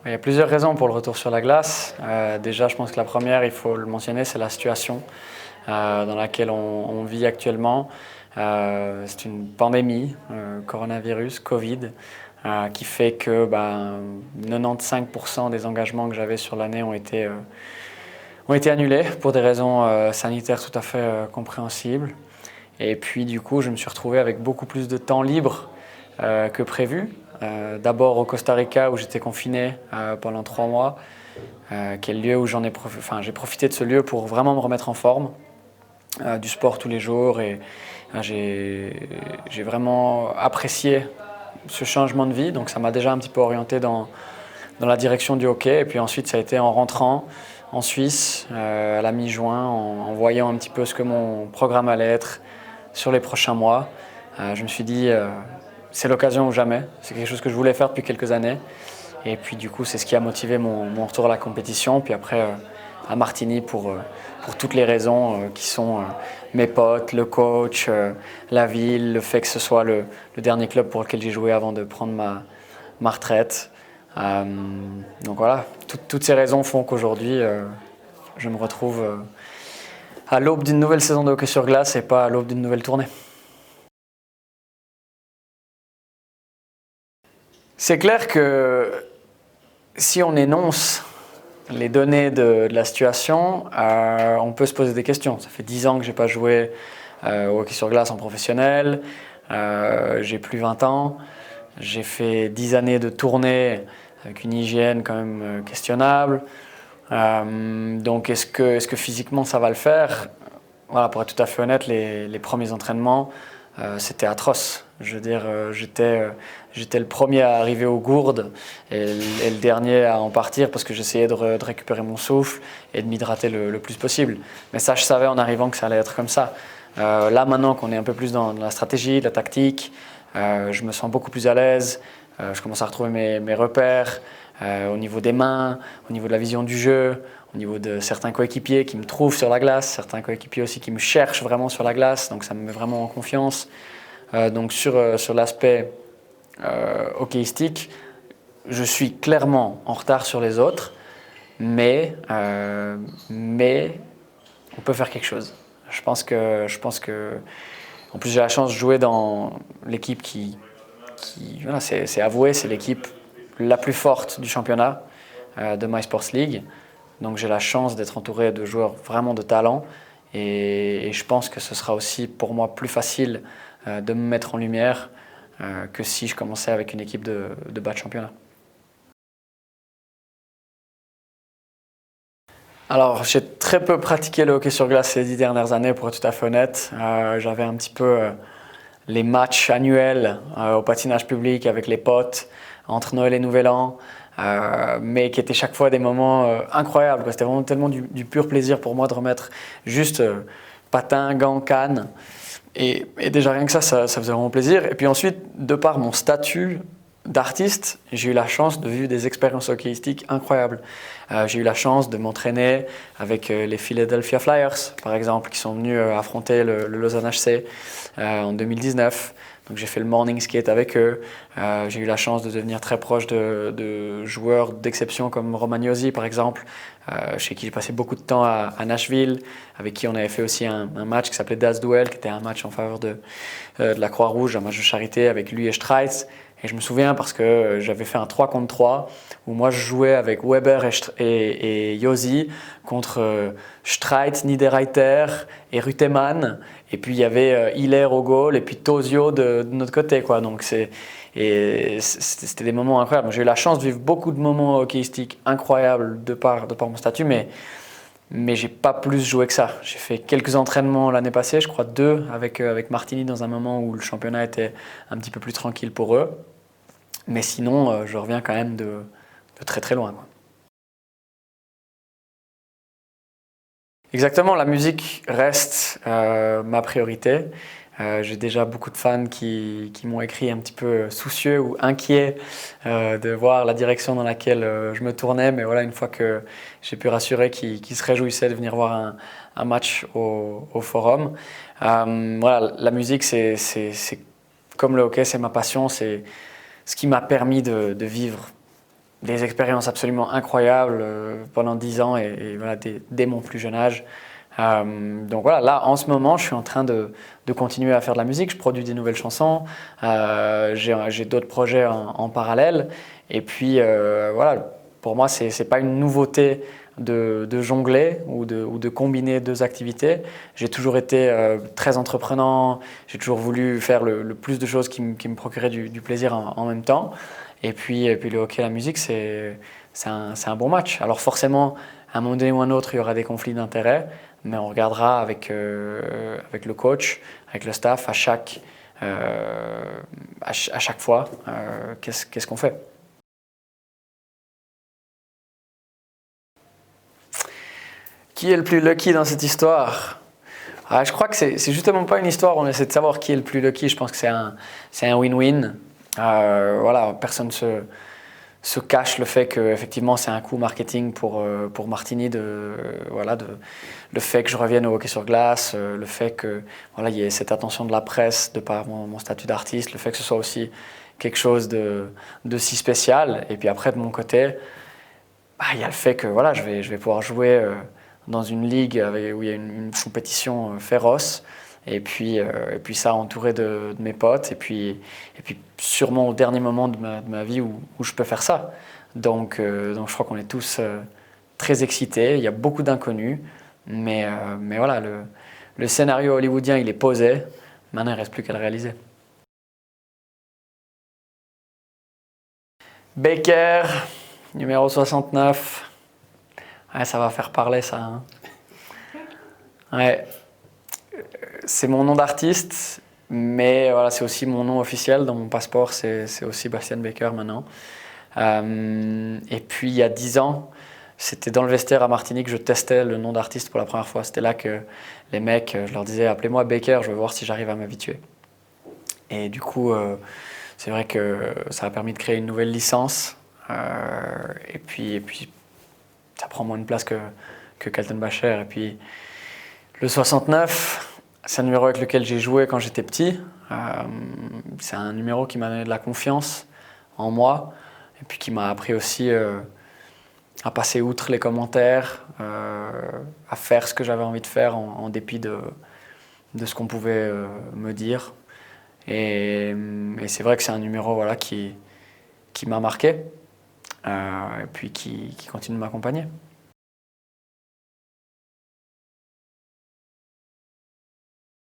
Il y a plusieurs raisons pour le retour sur la glace. Déjà, je pense que la première, il faut le mentionner, c'est la situation dans laquelle on vit actuellement. C'est une pandémie, coronavirus, Covid, qui fait que 95% des engagements que j'avais sur l'année ont été annulés pour des raisons sanitaires tout à fait compréhensibles. Et puis du coup, je me suis retrouvé avec beaucoup plus de temps libre que prévu. D'abord au Costa Rica où j'étais confiné pendant 3 mois, qui est le lieu où j'ai profité de ce lieu pour vraiment me remettre en forme, du sport tous les jours et j'ai vraiment apprécié ce changement de vie. Donc ça m'a déjà un petit peu orienté dans la direction du hockey. Et puis ensuite ça a été en rentrant en Suisse à la mi-juin, en voyant un petit peu ce que mon programme allait être sur les prochains mois. Je me suis dit c'est l'occasion ou jamais. C'est quelque chose que je voulais faire depuis quelques années. Et puis du coup, c'est ce qui a motivé mon retour à la compétition. Puis après, à Martigny pour toutes les raisons qui sont mes potes, le coach, la ville, le fait que ce soit le dernier club pour lequel j'ai joué avant de prendre ma retraite. Donc voilà, toutes ces raisons font qu'aujourd'hui, je me retrouve à l'aube d'une nouvelle saison de hockey sur glace et pas à l'aube d'une nouvelle tournée. C'est clair que si on énonce les données de la situation, on peut se poser des questions. Ça fait 10 ans que je n'ai pas joué au hockey sur glace en professionnel, j'ai plus 20 ans, j'ai fait 10 années de tournée avec une hygiène quand même questionnable. Donc est-ce que physiquement ça va le faire? Voilà, pour être tout à fait honnête, les premiers entraînements, c'était atroce. Je veux dire, j'étais le premier à arriver aux gourdes et le dernier à en partir parce que j'essayais de récupérer mon souffle et de m'hydrater le plus possible. Mais ça, je savais en arrivant que ça allait être comme ça. Là, maintenant qu'on est un peu plus dans la stratégie, la tactique, je me sens beaucoup plus à l'aise. Je commence à retrouver mes repères au niveau des mains, au niveau de la vision du jeu, au niveau de certains coéquipiers qui me trouvent sur la glace, certains coéquipiers aussi qui me cherchent vraiment sur la glace, donc ça me met vraiment en confiance. Donc sur l'aspect hockeyistique, je suis clairement en retard sur les autres, mais on peut faire quelque chose. Je pense que en plus j'ai la chance de jouer dans l'équipe qui voilà, c'est avoué, c'est l'équipe la plus forte du championnat de MySports League. Donc j'ai la chance d'être entouré de joueurs vraiment de talent et je pense que ce sera aussi pour moi plus facile de me mettre en lumière que si je commençais avec une équipe de bas de championnat. Alors j'ai très peu pratiqué le hockey sur glace ces 10 dernières années pour être tout à fait honnête. J'avais un petit peu les matchs annuels au patinage public avec les potes entre Noël et Nouvel An. Mais qui étaient chaque fois des moments incroyables. C'était vraiment tellement du pur plaisir pour moi de remettre juste patin, gants, canne. Et déjà rien que ça faisait vraiment plaisir. Et puis ensuite, de par mon statut d'artiste, j'ai eu la chance de vivre des expériences hockeyistiques incroyables. J'ai eu la chance de m'entraîner avec les Philadelphia Flyers, par exemple, qui sont venus affronter le Lausanne HC en 2019. Donc j'ai fait le morning skate avec eux. J'ai eu la chance de devenir très proche de joueurs d'exception comme Romagnosi par exemple, chez qui j'ai passé beaucoup de temps à Nashville, avec qui on avait fait aussi un match qui s'appelait Das Duel, qui était un match en faveur de la Croix-Rouge, un match de charité avec lui et Streitz. Et je me souviens parce que j'avais fait un 3 contre 3 où moi je jouais avec Weber et Josi contre Streitz, Niederreiter et Ruttemann. Et puis il y avait Hiller au goal et puis Tosio de notre côté, quoi. Donc c'était des moments incroyables. J'ai eu la chance de vivre beaucoup de moments hockeyistiques incroyables de par mon statut, mais j'ai pas plus joué que ça. J'ai fait quelques entraînements l'année passée, je crois 2 avec Martigny dans un moment où le championnat était un petit peu plus tranquille pour eux. Mais sinon, je reviens quand même de très très loin, quoi. Exactement, la musique reste ma priorité. J'ai déjà beaucoup de fans qui m'ont écrit un petit peu soucieux ou inquiets de voir la direction dans laquelle je me tournais. Mais voilà, une fois que j'ai pu rassurer qu'ils se réjouissaient de venir voir un match au Forum. Voilà, la musique, c'est comme le hockey, c'est ma passion. C'est ce qui m'a permis de vivre des expériences absolument incroyables pendant 10 ans et voilà, dès mon plus jeune âge. Donc voilà, là en ce moment, je suis en train de continuer à faire de la musique. Je produis des nouvelles chansons. J'ai d'autres projets en parallèle. Et puis voilà, pour moi, c'est pas une nouveauté de jongler ou de combiner deux activités. J'ai toujours été très entreprenant. J'ai toujours voulu faire le plus de choses qui me procuraient du plaisir en même temps. Et puis le hockey et la musique, c'est un bon match. Alors forcément, à un moment donné ou un autre, il y aura des conflits d'intérêts, mais on regardera avec le coach, avec le staff, à chaque fois, qu'est-ce qu'on fait. Qui est le plus lucky dans cette histoire? Je crois que c'est justement pas une histoire où on essaie de savoir qui est le plus lucky. Je pense que c'est un win-win. Voilà, personne se cache le fait que effectivement c'est un coup marketing pour Martini le fait que je revienne au hockey sur glace, le fait que voilà, il y ait cette attention de la presse de par mon statut d'artiste, le fait que ce soit aussi quelque chose de si spécial. Et puis après de mon côté, il y a le fait que voilà, je vais pouvoir jouer dans une ligue où il y a une compétition féroce. Et puis ça entouré de mes potes. Et puis sûrement au dernier moment de ma vie où je peux faire ça. Donc je crois qu'on est tous très excités. Il y a beaucoup d'inconnus. Mais voilà, le scénario hollywoodien, il est posé. Maintenant, il ne reste plus qu'à le réaliser. Baker, numéro 69. Ouais, ça va faire parler ça. Hein. Ouais. C'est mon nom d'artiste, mais voilà, c'est aussi mon nom officiel. Dans mon passeport, c'est aussi Bastian Baker maintenant. Et puis il y a 10 ans, c'était dans le vestiaire à Martinique, je testais le nom d'artiste pour la première fois. C'était là que les mecs, je leur disais appelez-moi Baker, je veux voir si j'arrive à m'habituer. Et du coup, c'est vrai que ça a permis de créer une nouvelle licence. Et puis ça prend moins de place que Kaltenbacher. Et puis le 69, c'est un numéro avec lequel j'ai joué quand j'étais petit. C'est un numéro qui m'a donné de la confiance en moi et puis qui m'a appris aussi à passer outre les commentaires, à faire ce que j'avais envie de faire en dépit de ce qu'on pouvait me dire. Et c'est vrai que c'est un numéro voilà, qui m'a marqué et puis qui continue de m'accompagner.